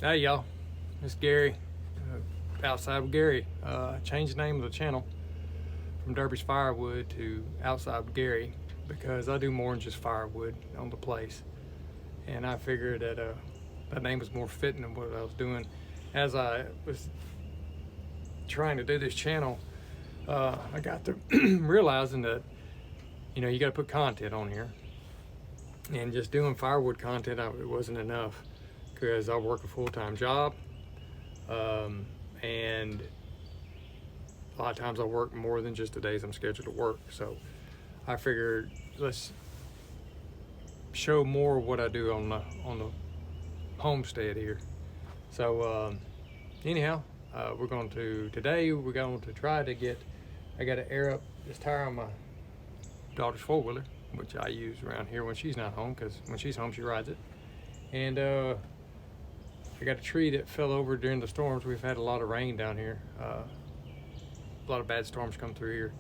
Hey y'all, it's Gary, Outside with Gary. Changed the name of the channel from Derby's Firewood to Outside with Gary because I do more than just firewood on the place, and I figured that that name was more fitting than what I was doing. As I was trying to do this channel, I got to realizing that you got to put content on here, and just doing firewood content it wasn't enough because I work a full-time job. And a lot of times I work more than just the days I'm scheduled to work. So I figured let's show more of what I do on the homestead here. So anyhow, today we're going to try to get. I got to air up this tire on my daughter's four-wheeler, which I use around here when she's not home, because when she's home she rides it. And I got a tree that fell over during the storms. We've had a lot of rain down here. A lot of bad storms come through here,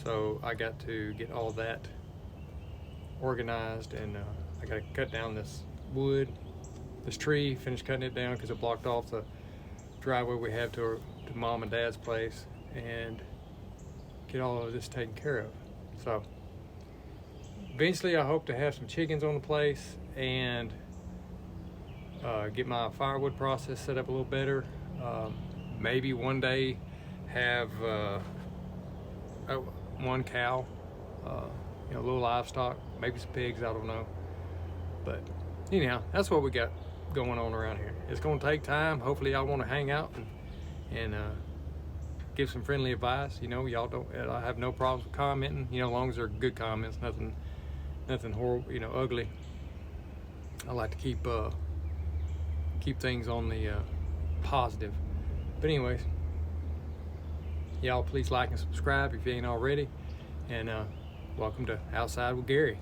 so I got to get all that organized, and I got to cut down this tree, finish cutting it down because it blocked off the driveway we have to mom and dad's place, and get all of this taken care of. So eventually I hope to have some chickens on the place and get my firewood process set up a little better. Maybe one day have one cow, a little livestock, maybe some pigs, I don't know. But anyhow, that's what we got going on around here. It's going to take time. Hopefully y'all want to hang out and give some friendly advice. Y'all don't, I have no problems with commenting, as long as they're good comments, nothing horrible, ugly. I like to keep things on the positive. But anyways, y'all please like and subscribe if you ain't already, and welcome to Outside with Gary.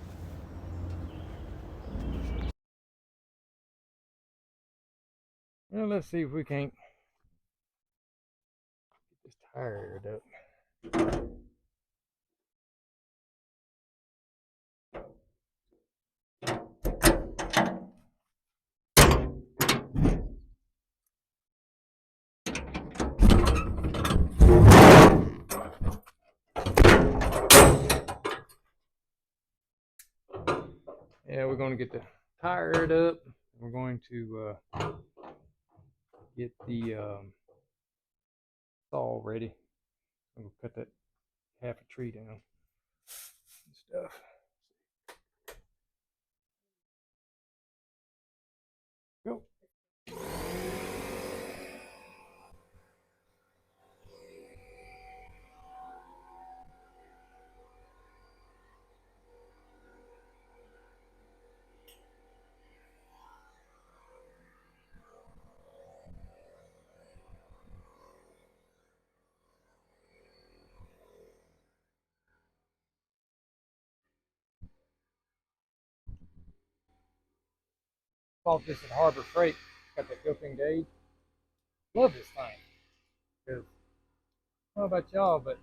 Well, let's see if we can't get this tired up. Yeah, we're going to get the tired up. We're going to get the saw ready. I'm going to cut that half a tree down and stuff. Go. Bought this at Harbor Freight. Got that built-in gauge. Love this thing. Because I don't know about y'all, but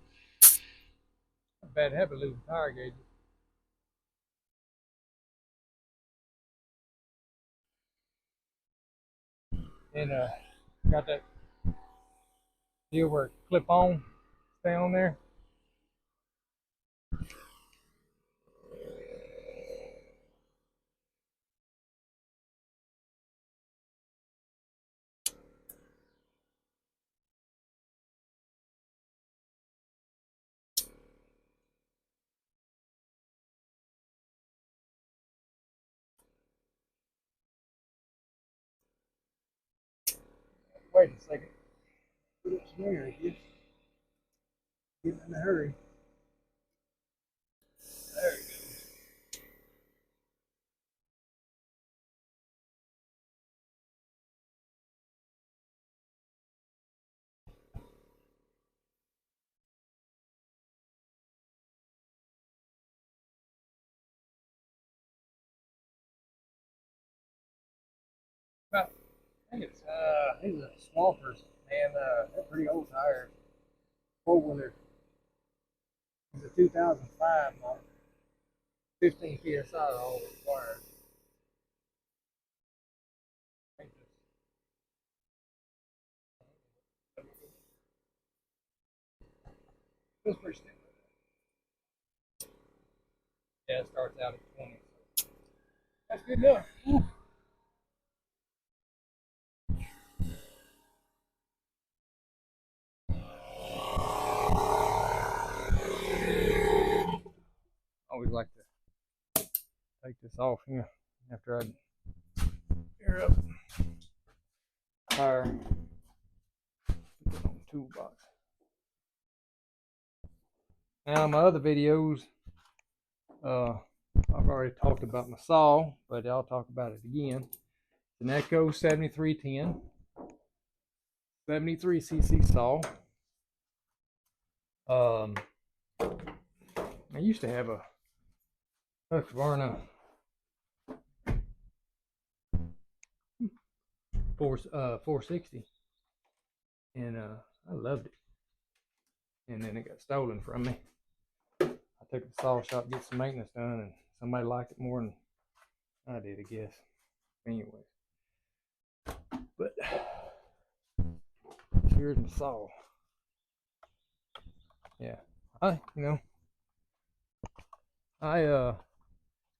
I'm a bad habit losing tire gauges. And got that deal where it clip on, stay on there. Wait a second. Put it there, I guess. Get in a hurry. There we go. But I think these are Swampers, and they're pretty old tires. Four-wheeler. It's a 2005 model. 15 PSI all required. Feels pretty standard. Yeah, it starts out at 20. So that's good enough. Whew. Always like to take this off here after I air up tire. Put it on the toolbox. Now my other videos, I've already talked about my saw, but I'll talk about it again. It's an Echo 7310, 73cc saw. I used to have a Husqvarna 460, and I loved it. And then it got stolen from me. I took it to the saw shop to get some maintenance done, and somebody liked it more than I did, I guess. Anyways, but here's my saw. Yeah, I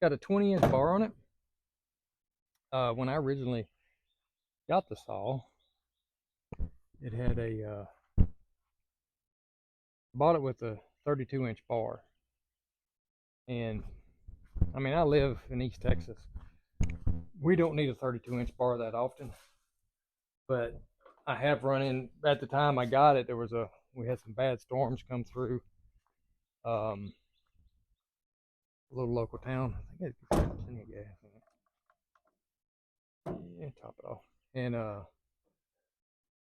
got a 20-inch bar on it. When I originally got the saw, it had bought it with a 32-inch bar, and I mean, I live in East Texas. We don't need a 32-inch bar that often, but I have run in, at the time I got it, we had some bad storms come through a little local town. I think I had plenty of gas in it. Yeah, top it off. And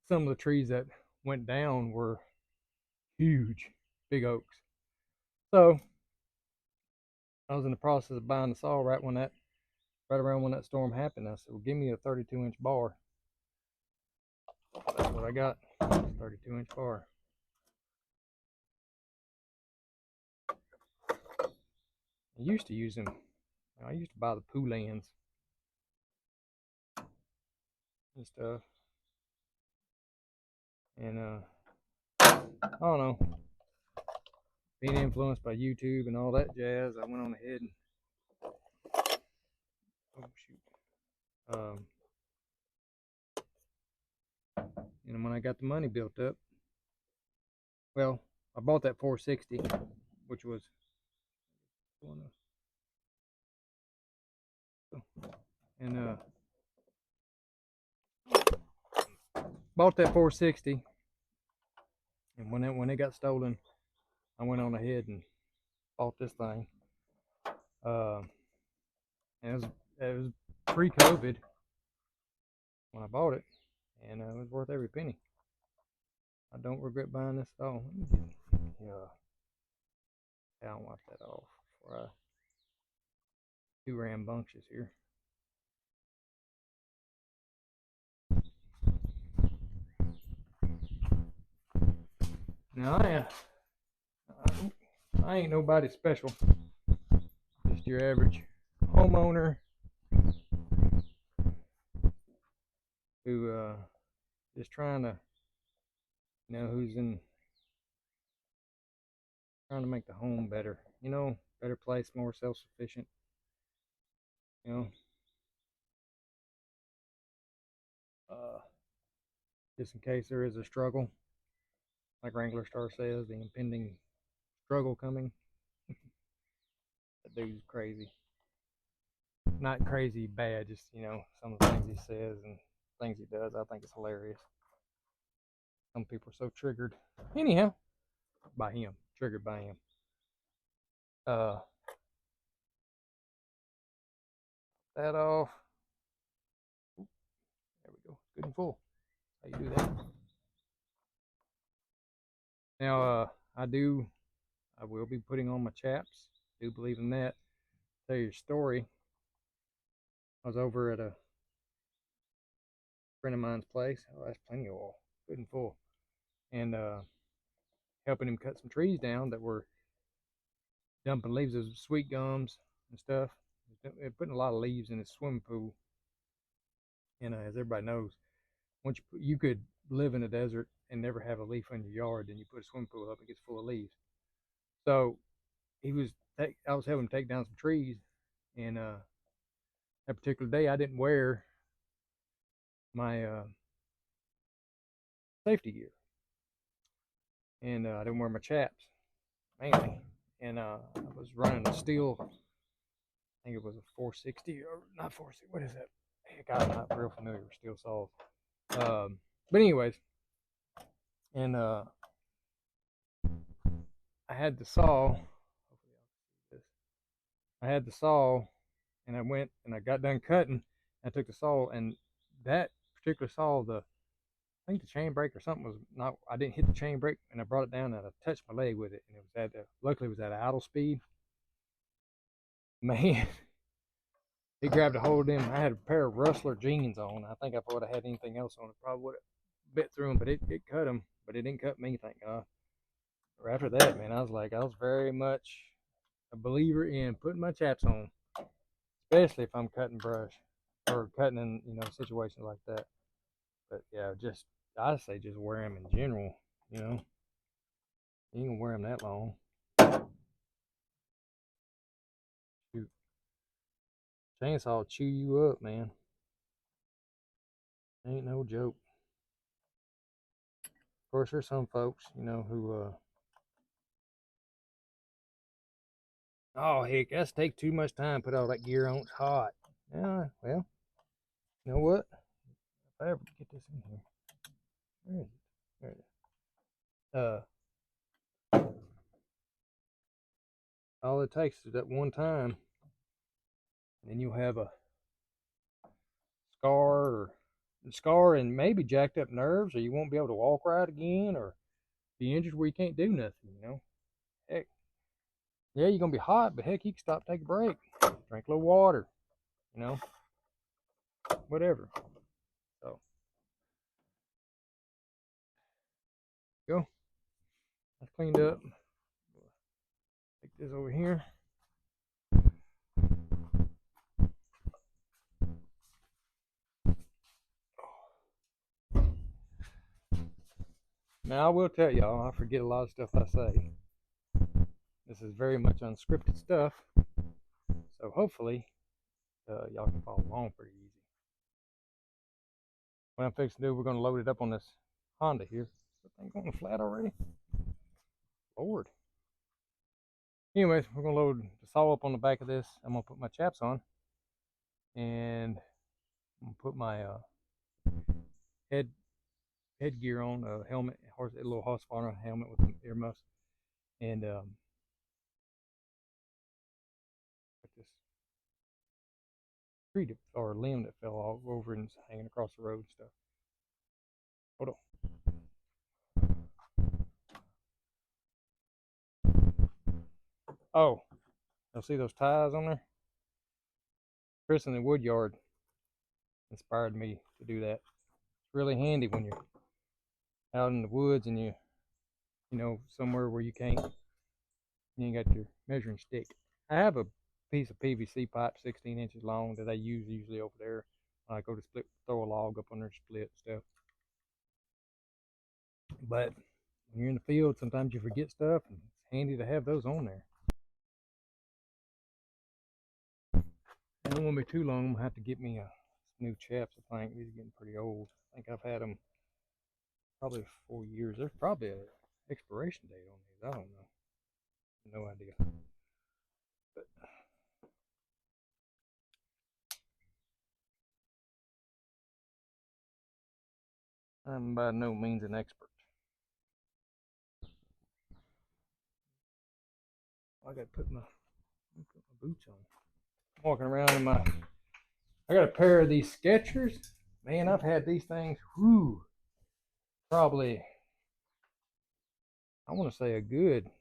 some of the trees that went down were huge, big oaks. So I was in the process of buying the saw right around when that storm happened. I said, well, give me a 32-inch bar. That's what I got, 32-inch bar. I used to use them. I used to buy the Poulans and stuff. And I don't know, being influenced by YouTube and all that jazz, I went on ahead and and when I got the money built up, well, I bought that 460, which was and bought that 460, and when it got stolen, I went on ahead and bought this thing. And it was pre-COVID when I bought it, and it was worth every penny. I don't regret buying this at all. Yeah, I'll wipe that off before I too rambunctious here. Now I ain't nobody special, just your average homeowner who just trying to, who's trying to make the home better, better place, more self-sufficient, just in case there is a struggle, like Wrangler Star says, the impending struggle coming. That dude's crazy. Not crazy bad, just, some of the things he says and things he does, I think it's hilarious. Some people are so triggered. Anyhow, by him. Triggered by him. That off. There we go. Good and full. How you do that? Now, I will be putting on my chaps. Do believe in that. Tell you a story. I was over at a friend of mine's place. Oh, that's plenty of oil. Good and full. And helping him cut some trees down that were dumping leaves of sweet gums and stuff. They're putting a lot of leaves in his swimming pool. And as everybody knows, you could live in a desert and never have a leaf in your yard, then you put a swimming pool up, it gets full of leaves. So I was helping him take down some trees, and that particular day I didn't wear my safety gear, and I didn't wear my chaps mainly, and I was running a steel. I think it was a 460 or not 460. What is that? Heck, I'm not real familiar with steel saws. But anyways, and I had the saw. I had the saw, and I went and I got done cutting. I took the saw, and that particular saw, I think the chain brake or something was not. I didn't hit the chain brake, and I brought it down and I touched my leg with it, and it was luckily it was at idle speed. Man, he grabbed a hold of him. I had a pair of Rustler jeans on. I think if I would have had anything else on, it probably would have bit through him, but it cut him, but it didn't cut me, thank God. After that, man, I was very much a believer in putting my chaps on, especially if I'm cutting brush or cutting in, situations like that. But yeah, I say just wear them in general. You know, you can wear them that long. Shoot, chainsaw will chew you up, man. Ain't no joke. Of course, there's some folks, who oh heck, that's take too much time. Put all that gear on. It's hot. Yeah, well, you know what? If I ever get this in here, where is it? There it is. All it takes is that one time, and then you'll have a scar and maybe jacked up nerves, or you won't be able to walk right again, or be injured where you can't do nothing. Heck, yeah, you're gonna be hot, but heck, you can stop, take a break, drink a little water, you know, whatever. So, go. That's cleaned up. Take this over here. Now, I will tell y'all, I forget a lot of stuff I say. This is very much unscripted stuff. So, hopefully, y'all can follow along pretty easy. What I'm fixing to do, we're going to load it up on this Honda here. Is that thing going flat already? Lord. Anyways, we're going to load the saw up on the back of this. I'm going to put my chaps on. And I'm going to put my headgear on, helmet, a little Husqvarna helmet with some earmuffs. And this tree or limb that fell all over and is hanging across the road and stuff. Hold on. Oh, you'll see those ties on there? Chris in the Woodyard inspired me to do that. It's really handy when you're out in the woods and somewhere where you ain't got your measuring stick. I have a piece of PVC pipe 16 inches long that I use usually over there when I go to throw a log up under split stuff. But when you're in the field, sometimes you forget stuff, and it's handy to have those on there. It won't be too long. I'm gonna have to get me some new chaps. I think these are getting pretty old. I think I've had them probably 4 years. There's probably an expiration date on these. I don't know. No idea. But I'm by no means an expert. I gotta put my boots on. I'm walking around in I got a pair of these Skechers. Man, I've had these things, probably, I want to say a good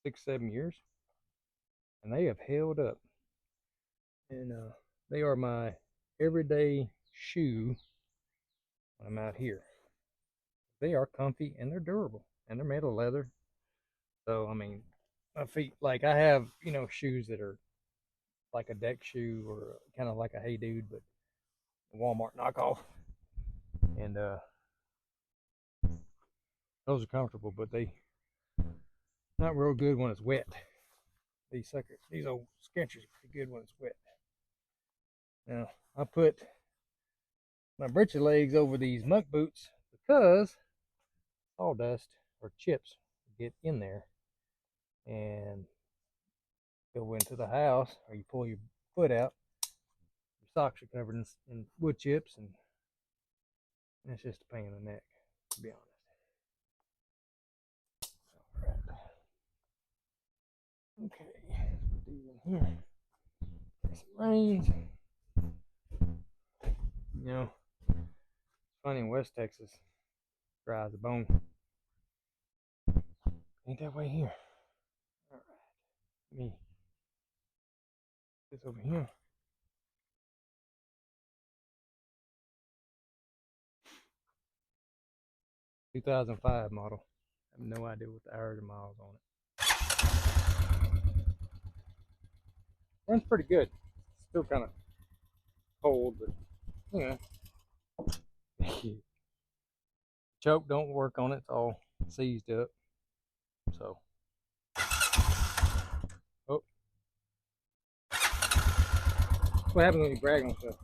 6-7 years. And they have held up. And they are my everyday shoe when I'm out here. They are comfy and they're durable and they're made of leather. So, I mean, my feet, like I have, shoes that are like a deck shoe or kind of like a Hey Dude, but a Walmart knockoff. And those are comfortable, but Not real good when it's wet. These suckers, these old sketchers are pretty good when it's wet. Now, I put my britches legs over these muck boots because sawdust or chips get in there and go into the house, or you pull your foot out, your socks are covered in wood chips, and it's just a pain in the neck, to be honest. All right. Okay, put these in here. It rains. You know, it's funny in West Texas, dry as a bone. Ain't that way here. All right, me. This over here. (2005) model. I have no idea what the hours or miles on it. Runs pretty good. Still kind of cold, but you know. Choke don't work on it. It's all seized up. So, oh, what happens when you brag on stuff?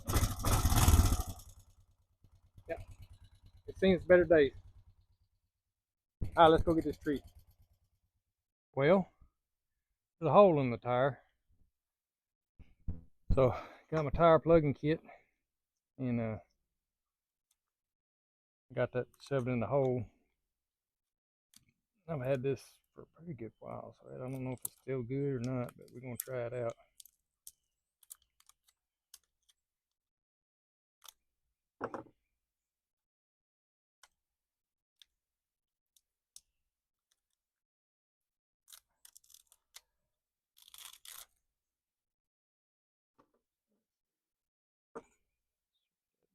Yeah, it seems better days. All right, let's go get this tree. Well, there's a hole in the tire, so got my tire plugging kit, and got that shoved in the hole. I've had this for a pretty good while, so I don't know if it's still good or not, but we're gonna try it out.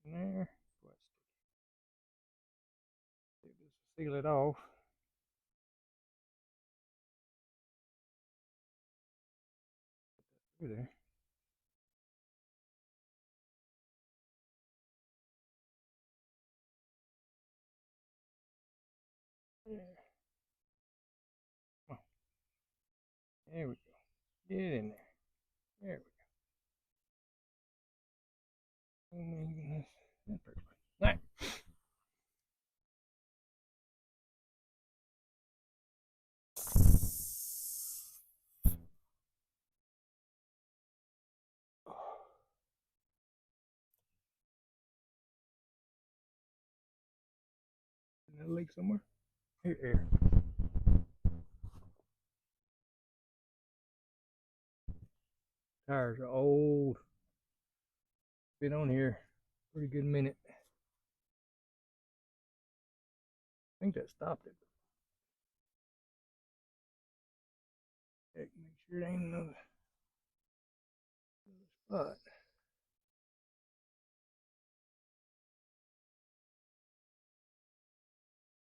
In there, just seal it off. Through there. Oh, there we go. Get it in there. There we go. Oh my goodness. That's pretty good. All right. Is that a leak somewhere? Here. Tires are old. Been on here pretty good minute. I think that stopped it. Heck, make sure it ain't another spot.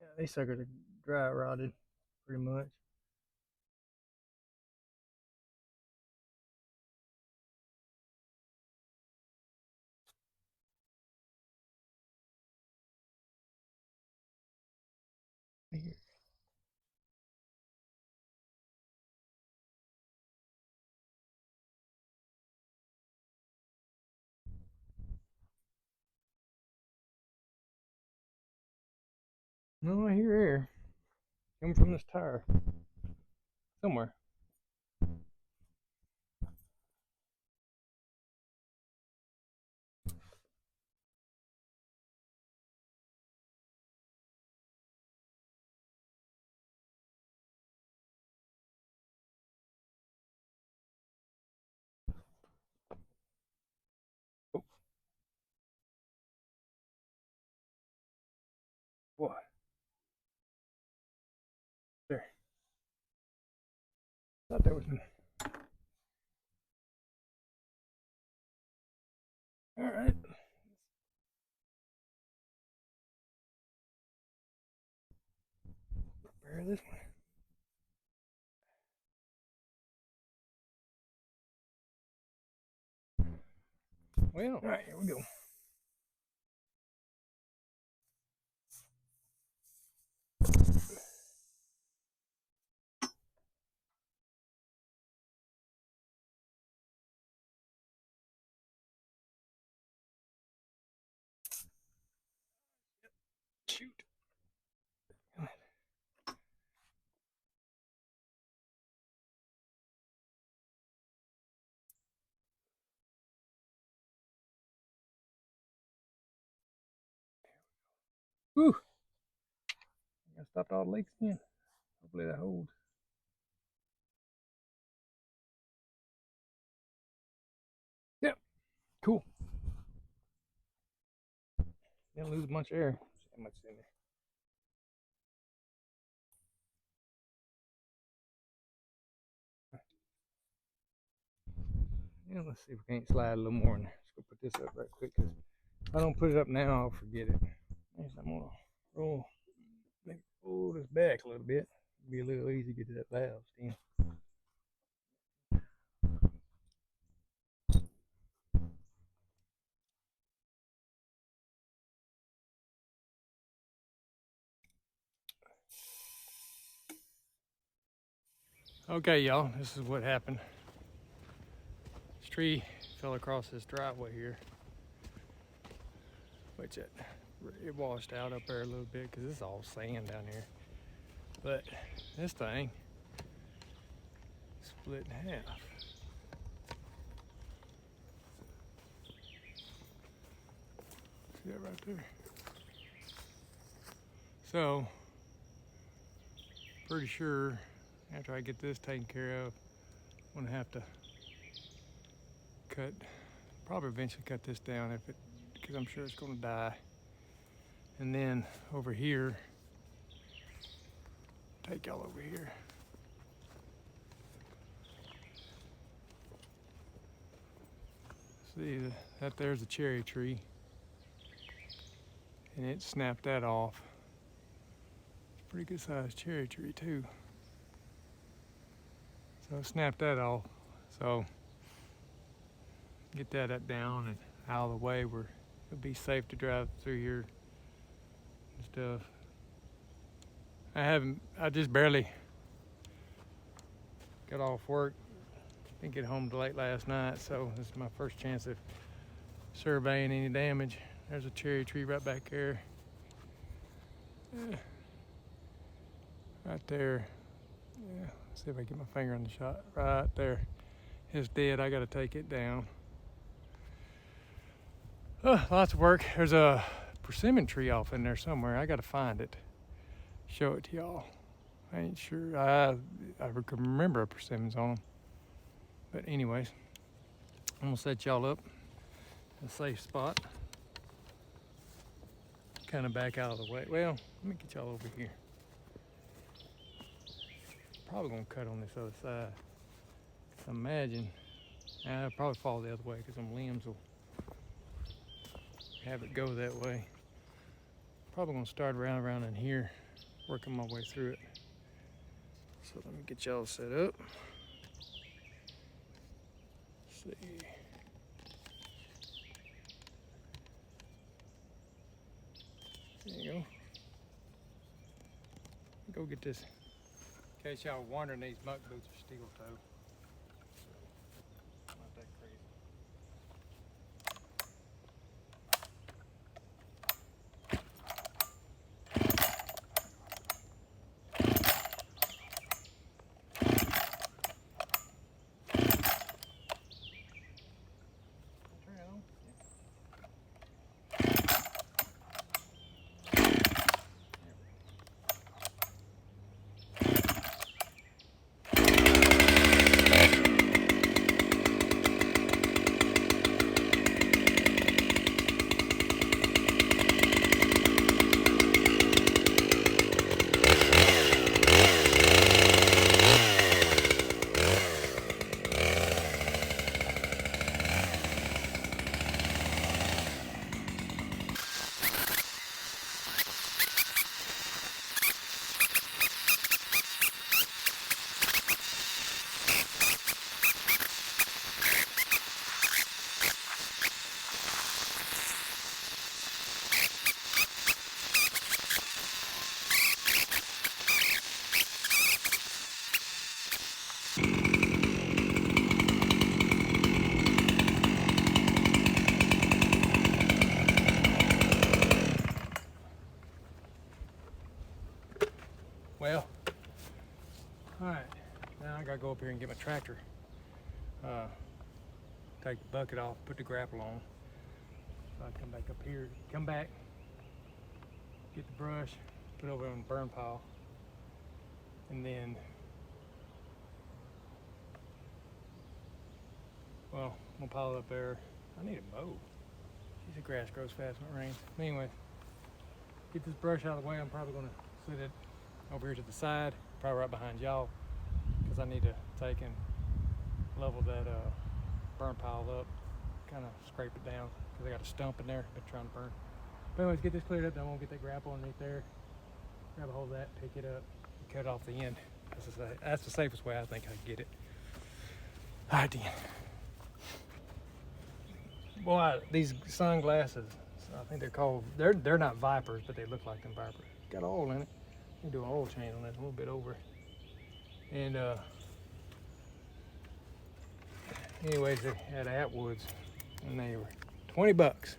Yeah, these suckers are dry rotted pretty much. Here. No, I hear air coming from this tire somewhere. Oh, boy. There. Thought that was me. All right. Repair this one. Well, all right, here we go. Whew. I stopped all the leaks again. Hopefully that holds. Yep. Cool. Didn't lose a bunch of air. See how much is in there. Yeah, let's see if we can't slide a little more in there. Let's go put this up right quick, because if I don't put it up now, I'll forget it. Next, I'm gonna roll this back a little bit. It'll be a little easy to get to that valve stand. Okay, y'all, this is what happened. This tree fell across this driveway here, which it washed out up there a little bit because it's all sand down here. But this thing split in half. See that right there? So, pretty sure after I get this taken care of, I'm gonna have to probably eventually cut this down because I'm sure it's gonna die. And then over here, take y'all over here. See that there's a cherry tree, and it snapped that off. It's a pretty good sized cherry tree too. So I snapped that off. So get that down and out of the way where it'll be safe to drive through here and stuff. I just barely got off work. Didn't get home till late last night, so this is my first chance of surveying any damage. There's a cherry tree right back there. Yeah. Right there. Yeah. Let's see if I get my finger on the shot. Right there. It's dead. I gotta take it down. Lots of work. There's a persimmon tree off in there somewhere. I gotta find it. Show it to y'all. I ain't sure. I can remember persimmons on them. But anyways, I'm gonna set y'all up in a safe spot. Kind of back out of the way. Well, let me get y'all over here. Probably gonna cut on this other side. So imagine, I'll probably fall the other way because them limbs will have it go that way. Probably gonna start around in here, working my way through it. So let me get y'all set up. Let's see. There you go. Go get this. In case y'all wondering, these muck boots are steel toe. Not that crazy. Well, all right, now I gotta go up here and get my tractor. Take the bucket off, put the grapple on. So I come back up here, get the brush, put it over on the burn pile, and then, well, I'm gonna pile it up there. I need a mow. Geez, the grass grows fast when it rains. But anyway, get this brush out of the way. I'm probably gonna sit it over here to the side, probably right behind y'all, because I need to take and level that burn pile up, kind of scrape it down, because I got a stump in there been trying to burn. But anyways, get this cleared up. Then I'm gonna get that grapple underneath there, grab a hold of that, pick it up, and cut off the end. That's the safest way I think I can get it. All right, then. Boy, these sunglasses, I think they're called, they're not Vipers, but they look like them Vipers. Got oil in it. You do an oil change on that, a little bit over. And anyways, they had Atwoods, and they were 20 bucks.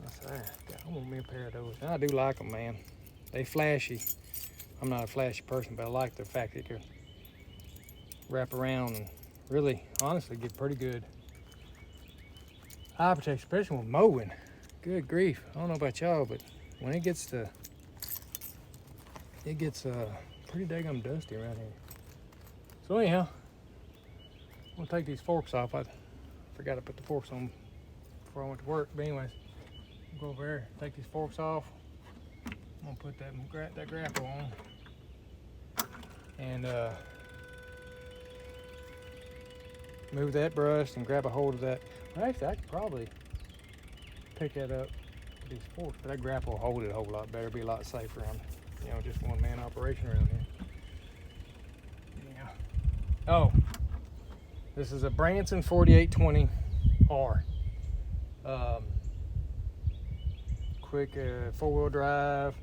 I said, I'm gonna be a pair of those. And I do like them, man. They flashy. I'm not a flashy person, but I like the fact that you can wrap around and really, honestly, get pretty good eye protection, especially with mowing. Good grief. I don't know about y'all, but when it gets pretty daggum dusty around here. So anyhow, I'm gonna take these forks off. I forgot to put the forks on before I went to work. But anyways, I'll go over there, take these forks off. I'm gonna put that grapple on. And move that brush and grab a hold of that. Well, actually, I could probably pick that up with these forks, but that grapple will hold it a whole lot better, be a lot safer. I'm, just one man operation around here. Yeah. Oh, this is a Branson 4820R. Quick 4-wheel drive,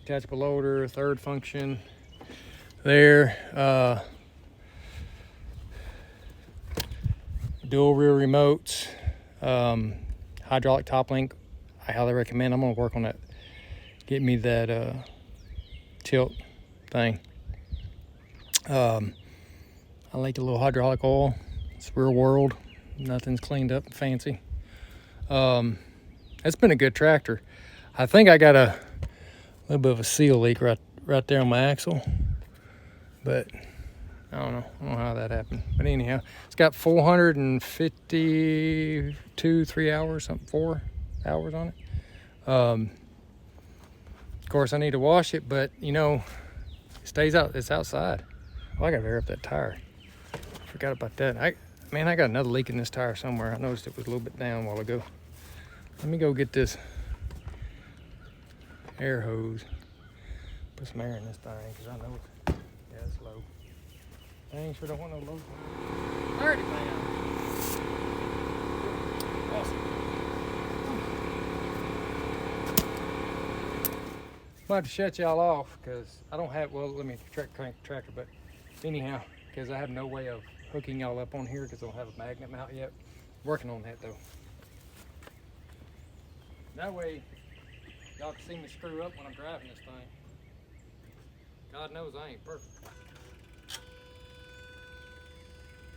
detachable loader, third function there. Dual rear remotes, hydraulic top link. I highly recommend. I'm gonna work on that. Get me that tilt thing. I like the little hydraulic oil. It's real world. Nothing's cleaned up and fancy. It's been a good tractor. I think I got a little bit of a seal leak right there on my axle, but I don't know how that happened. But anyhow, it's got 452, 3 hours, 4 hours on it. Of course, I need to wash it, but it stays out. It's outside. Oh, I gotta air up that tire. Forgot about that. I got another leak in this tire somewhere. I noticed it was a little bit down a while ago. Let me go get this air hose. Put some air in this thing, because I know it's low. Dang, sure don't want no low. 30 pounds. Awesome. I'm about to shut y'all off because I don't have, let me crank the tractor, but anyhow, because I have no way of hooking y'all up on here because I don't have a magnet mount yet. Working on that though. That way, y'all can see me screw up when I'm driving this thing. God knows I ain't perfect.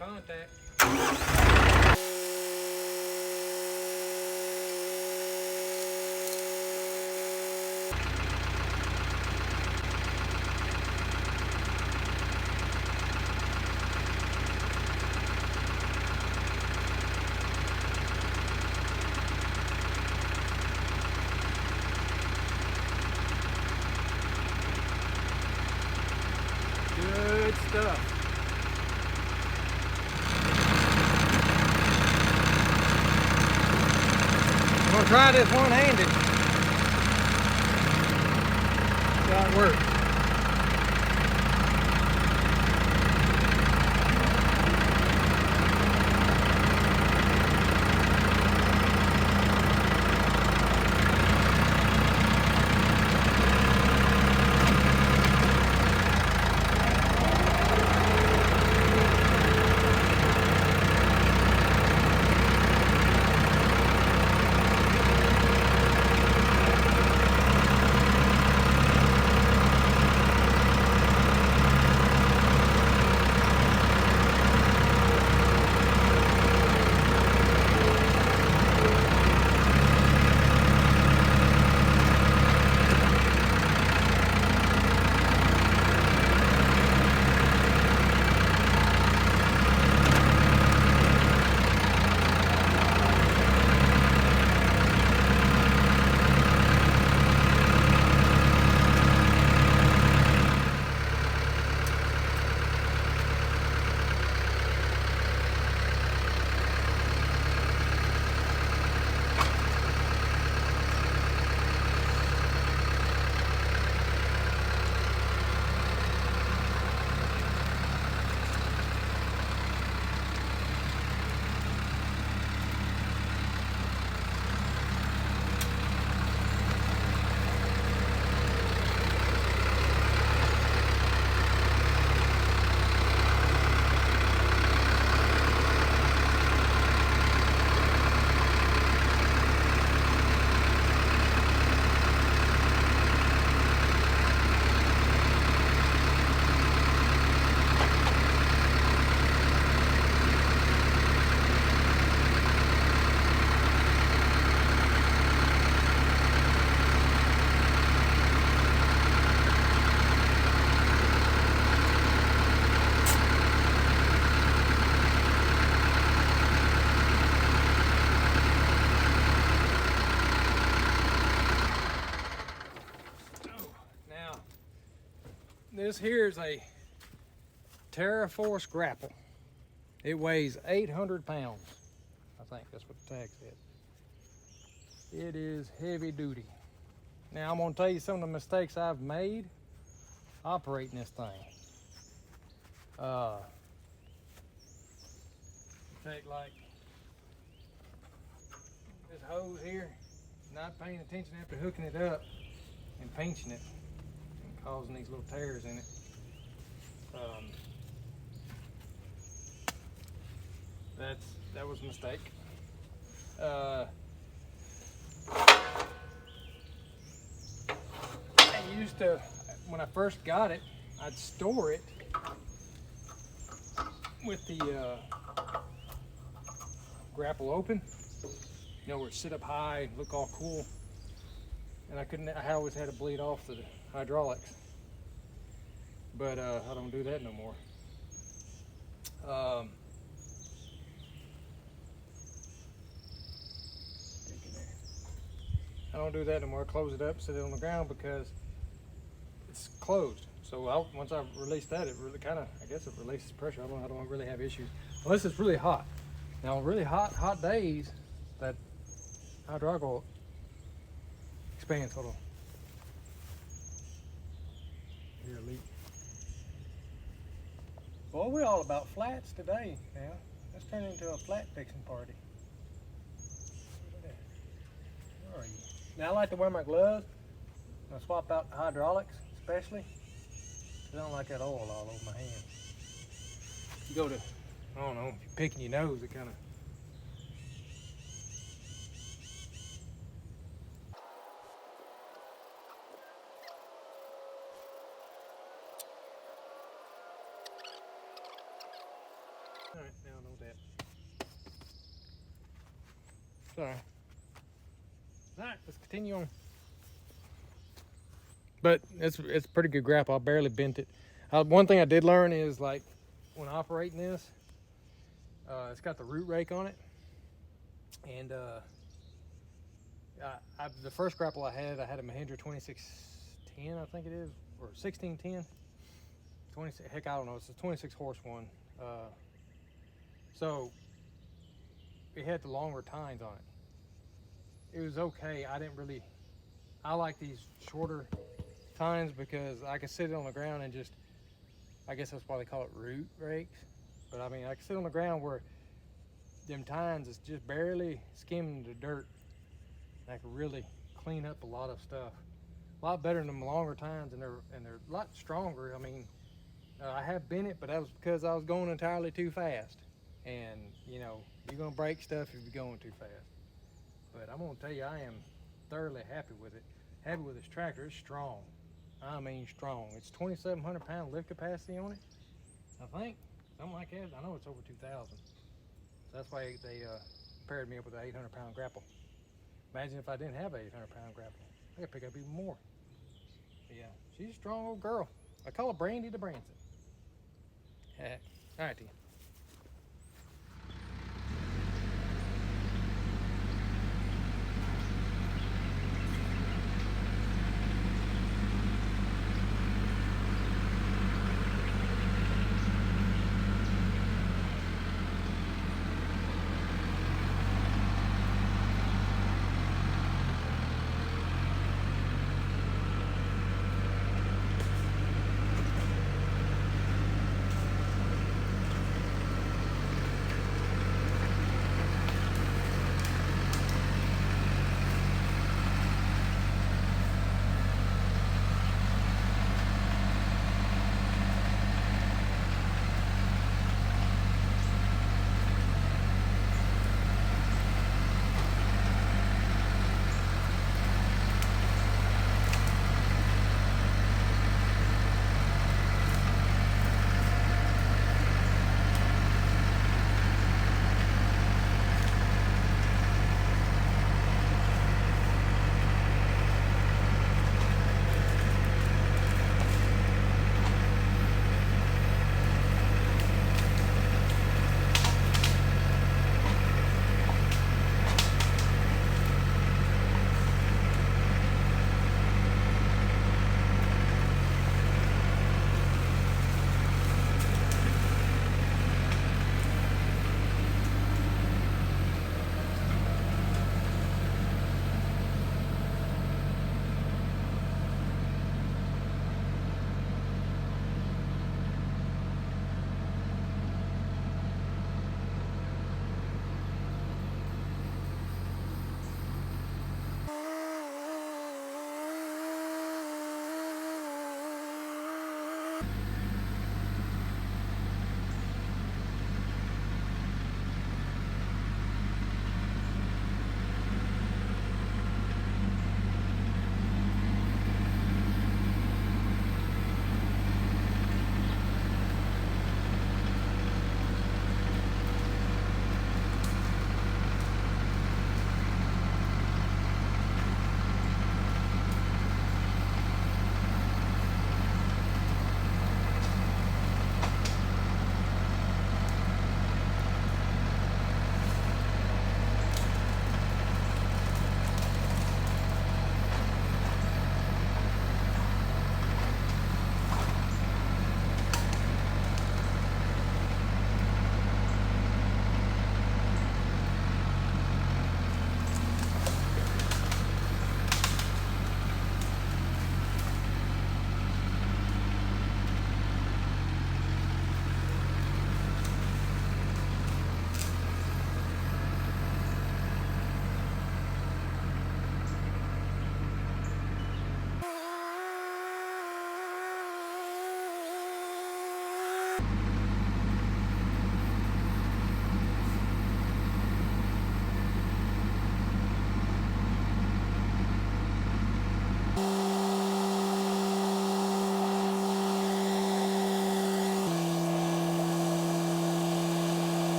Contact. Good stuff. I'm gonna try this one-handed. See how it works. This here is a TerraForce grapple. It weighs 800 pounds. I think that's what the tag said. It is heavy duty. Now I'm gonna tell you some of the mistakes I've made operating this thing. Take like this hose here, not paying attention after hooking it up and pinching it and causing these little tears in it. That was a mistake. I used to, when I first got it, I'd store it with the grapple open, you know, where it sit up high and look all cool. And I always had to bleed off the hydraulics. But I don't do that no more. I don't do that no more. I close it up, set it on the ground because it's closed. So once I release that, it really kind of, I guess it releases pressure. I don't really have issues unless it's really hot. Now, on really hot days, that hydraulic oil expands. Hold on. Here, leak. Boy, we're all about flats today now. Let's turn into a flat fixing party. Where are you? Now, I like to wear my gloves. I swap out the hydraulics, especially. I don't like that oil all over my hands. You go to, I don't know, if you're picking your nose, it kind of. All right, now I know that. Sorry. All right, let's continue on. But it's a pretty good grapple. I barely bent it. One thing I did learn is, like, when operating this, it's got the root rake on it. And the first grapple I had a Mahindra 2610, I think it is, or 1610. 26, heck, I don't know. It's a 26 horse one. So it had the longer tines on it. It was okay. I like these shorter tines because I can sit it on the ground and just, I guess that's why they call it root rakes. But I mean, I can sit on the ground where them tines is just barely skimming the dirt. I can really clean up a lot of stuff. A lot better than them longer tines, and they're a lot stronger. I mean, I have bent it, but that was because I was going entirely too fast. And you know, you're gonna break stuff if you're going too fast. But I'm gonna tell you, I am thoroughly happy with it. Happy with this tractor. It's strong. I mean strong. It's 2,700 pound lift capacity on it, I think, something like that. I know it's over 2,000. So that's why they paired me up with an 800 pound grapple. Imagine if I didn't have an 800 pound grapple. I could pick up even more. But yeah, she's a strong old girl. I call her Brandy the Branson. All right, Tia.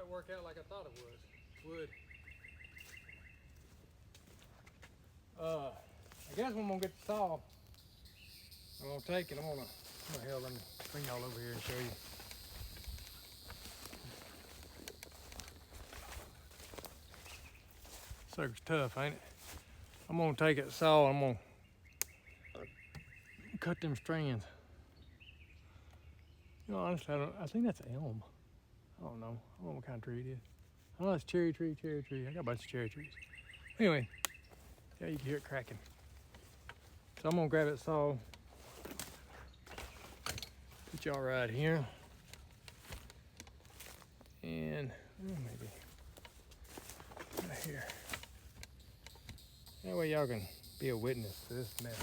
quite work out like I thought it would. I guess when I'm gonna get the saw, I'm gonna take it. Let me bring y'all over here and show you. Sucker's tough, ain't it? I'm gonna take it saw. I'm gonna cut them strands. You know, honestly, I think that's elm. I don't know what kind of tree it is. I know it's cherry tree. I got a bunch of cherry trees. Anyway, yeah, you can hear it cracking. So I'm gonna grab that saw. Put y'all right here. And maybe right here. That way y'all can be a witness to this mess.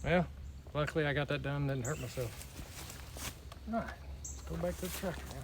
Well, luckily I got that done, didn't hurt myself. All right, let's go back to the tractor now.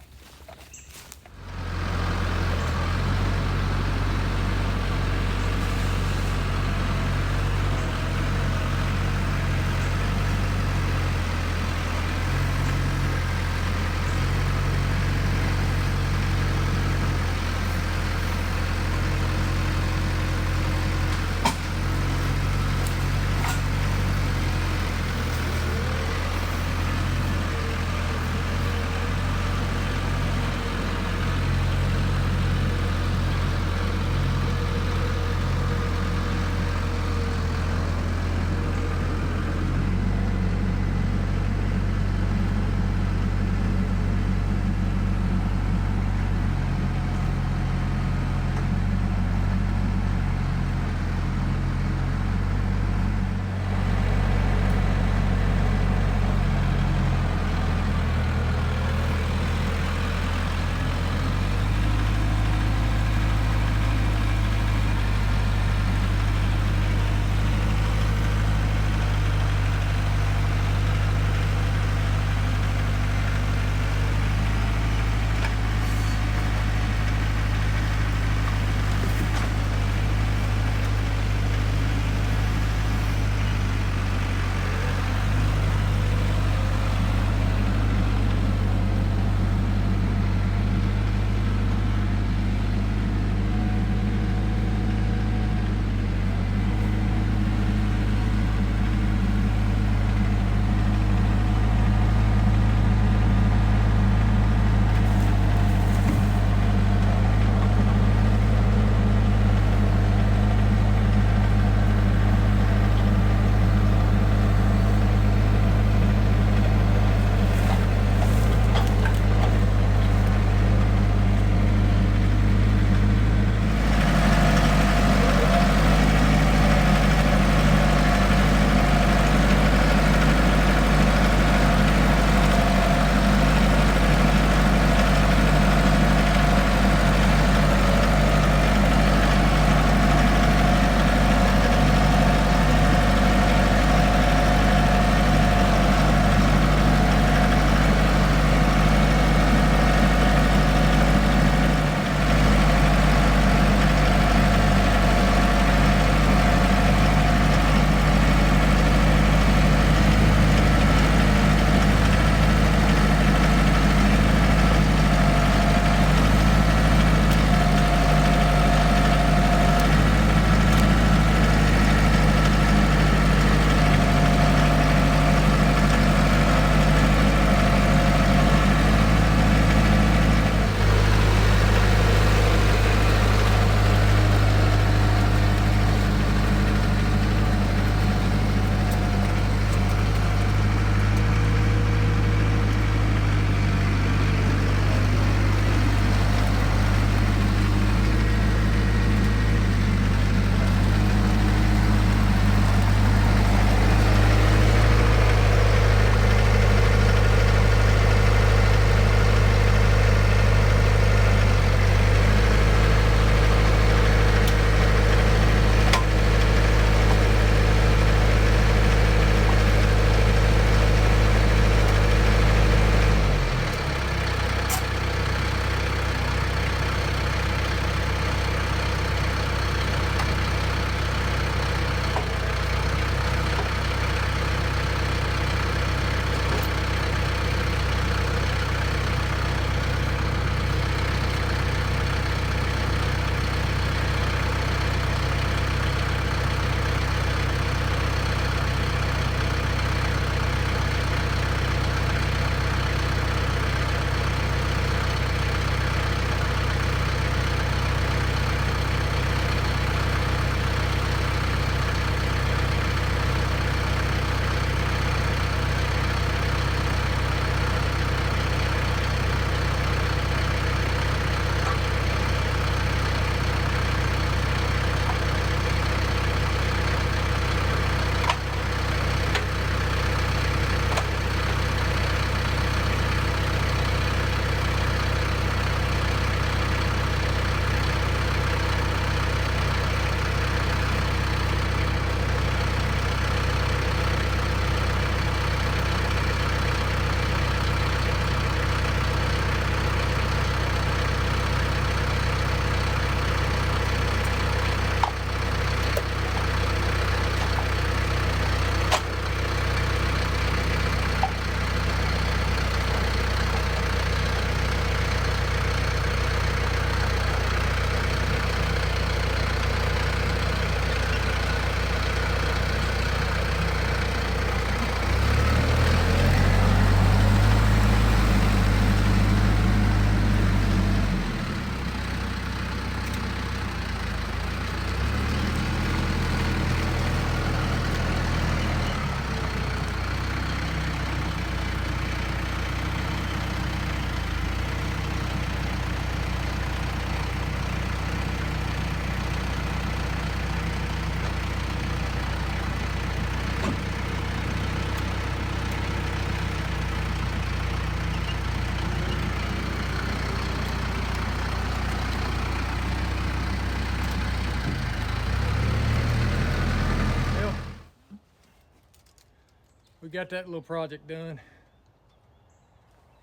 got that little project done.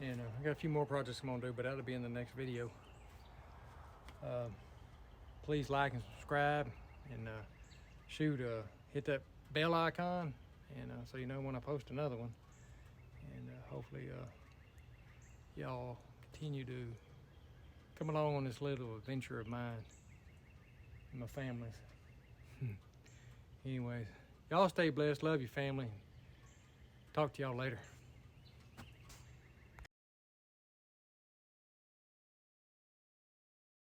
And I got a few more projects I'm gonna do, but that'll be in the next video. Please like and subscribe, and hit that bell icon, and so you know when I post another one. And hopefully y'all continue to come along on this little adventure of mine and my family's. Anyways, y'all stay blessed. Love your family. Talk to y'all later.